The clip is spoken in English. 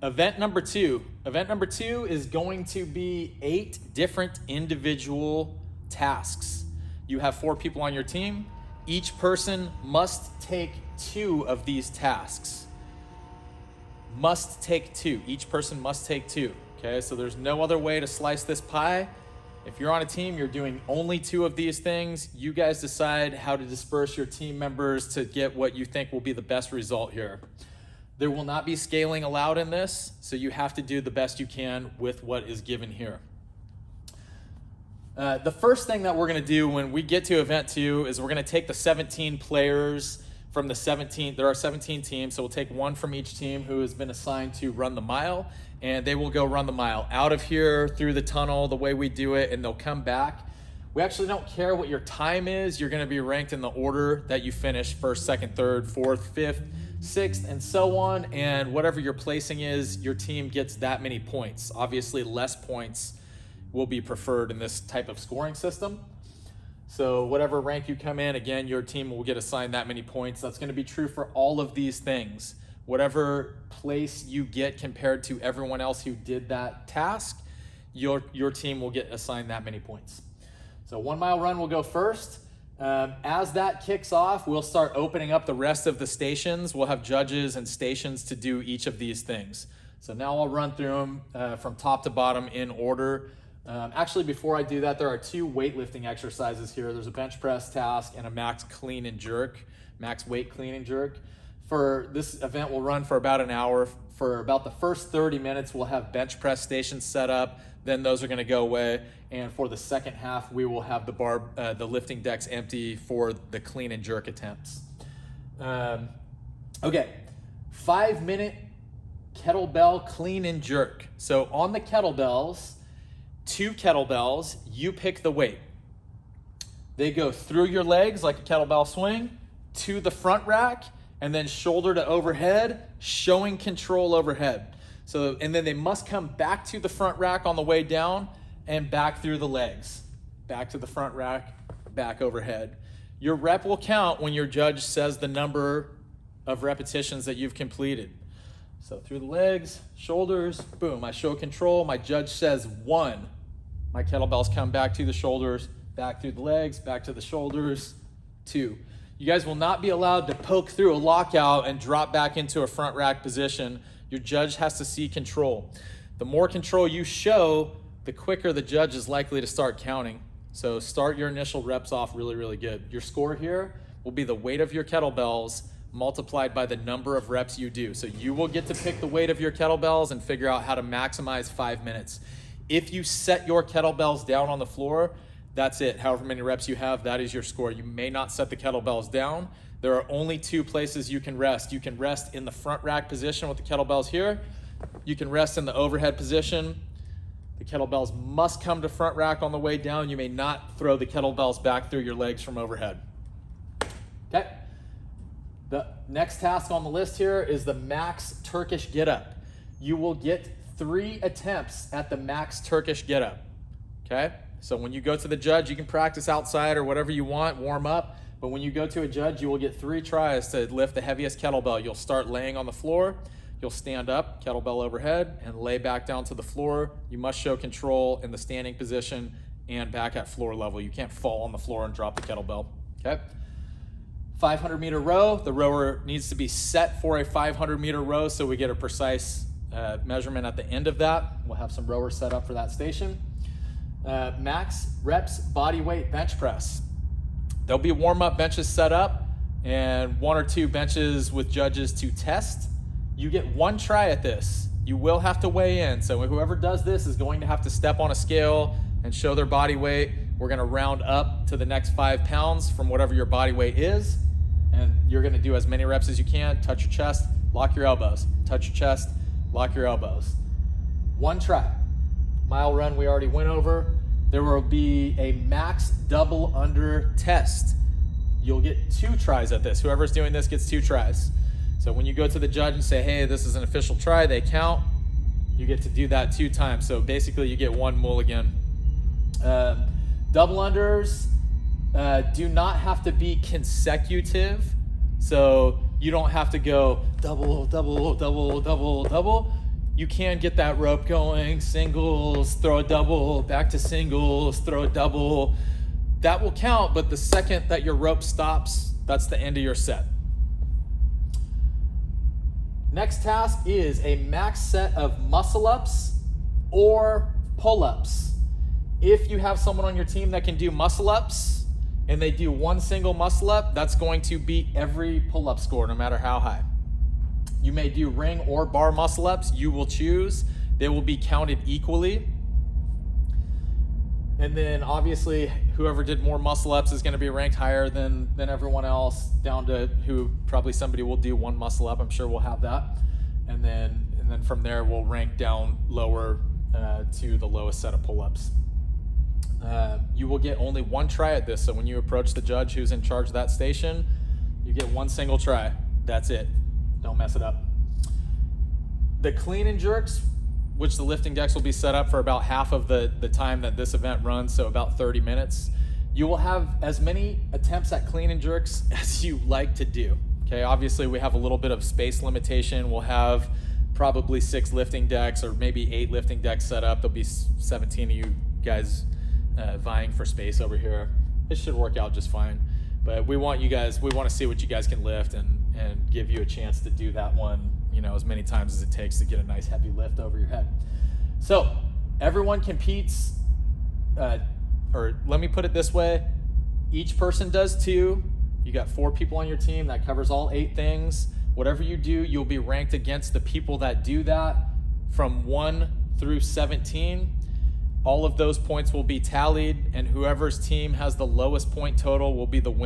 Event number two. Event number two is going to be 8 different individual tasks. You have 4 people on your team. Each person must take 2 of these tasks. Must take 2. Each person must take 2. Okay, so there's no other way to slice this pie. If you're on a team, you're doing only 2 of these things. You guys decide how to disperse your team members to get what you think will be the best result here. There will not be scaling allowed in this, so you have to do the best you can with what is given here. The first thing that we're gonna do when we get to event 2 is we're gonna take the 17 players from the 17, there are 17 teams, so we'll take 1 from each team who has been assigned to run the mile, and they will go run the mile out of here, through the tunnel, the way we do it, and they'll come back. We actually don't care what your time is. You're gonna be ranked in the order that you finish, 1st, 2nd, 3rd, 4th, 5th, 6th, and so on, and whatever your placing is, your team gets that many points. Obviously, less points will be preferred in this type of scoring system. So whatever rank you come in, again, your team will get assigned that many points. That's gonna be true for all of these things. Whatever place you get compared to everyone else who did that task, your team will get assigned that many points. So 1 mile run will go first. As that kicks off, we'll start opening up the rest of the stations. We'll have judges and stations to do each of these things. So now I'll run through them from top to bottom in order. Actually, before I do that, there are 2 weightlifting exercises here. There's a bench press task and a max clean and jerk, max weight clean and jerk. For this event, we'll run for about an hour. For about the first 30 minutes, we'll have bench press stations set up. Then those are gonna go away. And for the second half, we will have the lifting decks empty for the clean and jerk attempts. Okay, 5-minute kettlebell clean and jerk. So on the kettlebells, 2 kettlebells, you pick the weight. They go through your legs like a kettlebell swing to the front rack and then shoulder to overhead, showing control overhead. So, and then they must come back to the front rack on the way down and back through the legs. Back to the front rack, back overhead. Your rep will count when your judge says the number of repetitions that you've completed. So through the legs, shoulders, boom, I show control. My judge says 1. My kettlebells come back to the shoulders, back through the legs, back to the shoulders, 2. You guys will not be allowed to poke through a lockout and drop back into a front rack position. Your judge has to see control. The more control you show, the quicker the judge is likely to start counting. So start your initial reps off really, really good. Your score here will be the weight of your kettlebells multiplied by the number of reps you do. So you will get to pick the weight of your kettlebells and figure out how to maximize 5 minutes. If you set your kettlebells down on the floor, that's it. However many reps you have, that is your score. You may not set the kettlebells down. There are only 2 places you can rest. You can rest in the front rack position with the kettlebells here. You can rest in the overhead position. The kettlebells must come to front rack on the way down. You may not throw the kettlebells back through your legs from overhead. Okay. The next task on the list here is the max Turkish get-up. You will get 3 attempts at the max Turkish get-up. Okay. So when you go to the judge, you can practice outside or whatever you want, warm up. But when you go to a judge, you will get 3 tries to lift the heaviest kettlebell. You'll start laying on the floor. You'll stand up, kettlebell overhead, and lay back down to the floor. You must show control in the standing position and back at floor level. You can't fall on the floor and drop the kettlebell, okay? 500-meter row. The rower needs to be set for a 500-meter row so we get a precise measurement at the end of that. We'll have some rowers set up for that station. Max reps body weight bench press. There'll be warm-up benches set up and 1 or 2 benches with judges to test. You get 1 try at this. You will have to weigh in. So whoever does this is going to have to step on a scale and show their body weight. We're gonna round up to the next 5 pounds from whatever your body weight is. And you're gonna do as many reps as you can. Touch your chest, lock your elbows. Touch your chest, lock your elbows. 1 try. Mile run we already went over. There will be a max double under test. You'll get 2 tries at this. Whoever's doing this gets 2 tries. So when you go to the judge and say, hey, this is an official try, they count. You get to do that 2 times. So basically you get 1 mulligan. Double unders do not have to be consecutive. So you don't have to go double, double, double, double, double. you can get that rope going, singles, throw a double, back to singles, throw a double. That will count, but the second that your rope stops, that's the end of your set. Next task is a max set of muscle ups or pull-ups. If you have someone on your team that can do muscle ups and they do one single muscle up, that's going to beat every pull-up score, no matter how high. You may do ring or bar muscle ups, you will choose. They will be counted equally. And then obviously whoever did more muscle ups is going to be ranked higher than everyone else, down to who probably somebody will do one muscle up. I'm sure we'll have that. And then from there we'll rank down lower to the lowest set of pull-ups. You will get only one try at this. So when you approach the judge who's in charge of that station, you get one single try. That's it. Don't mess it up. The clean and jerks, which the lifting decks will be set up for about half of the time that this event runs, so about 30 minutes. You will have as many attempts at clean and jerks as you like to do. Okay, obviously we have a little bit of space limitation. We'll have probably 6 lifting decks or maybe 8 lifting decks set up. There'll be 17 of you guys vying for space over here. It should work out just fine. But we want to see what you guys can lift and give you a chance to do that one, as many times as it takes to get a nice heavy lift over your head. So everyone competes, or let me put it this way, each person does 2. You got 4 people on your team, that covers all 8 things. Whatever you do, you'll be ranked against the people that do that from 1 through 17. All of those points will be tallied, and whoever's team has the lowest point total will be the winner.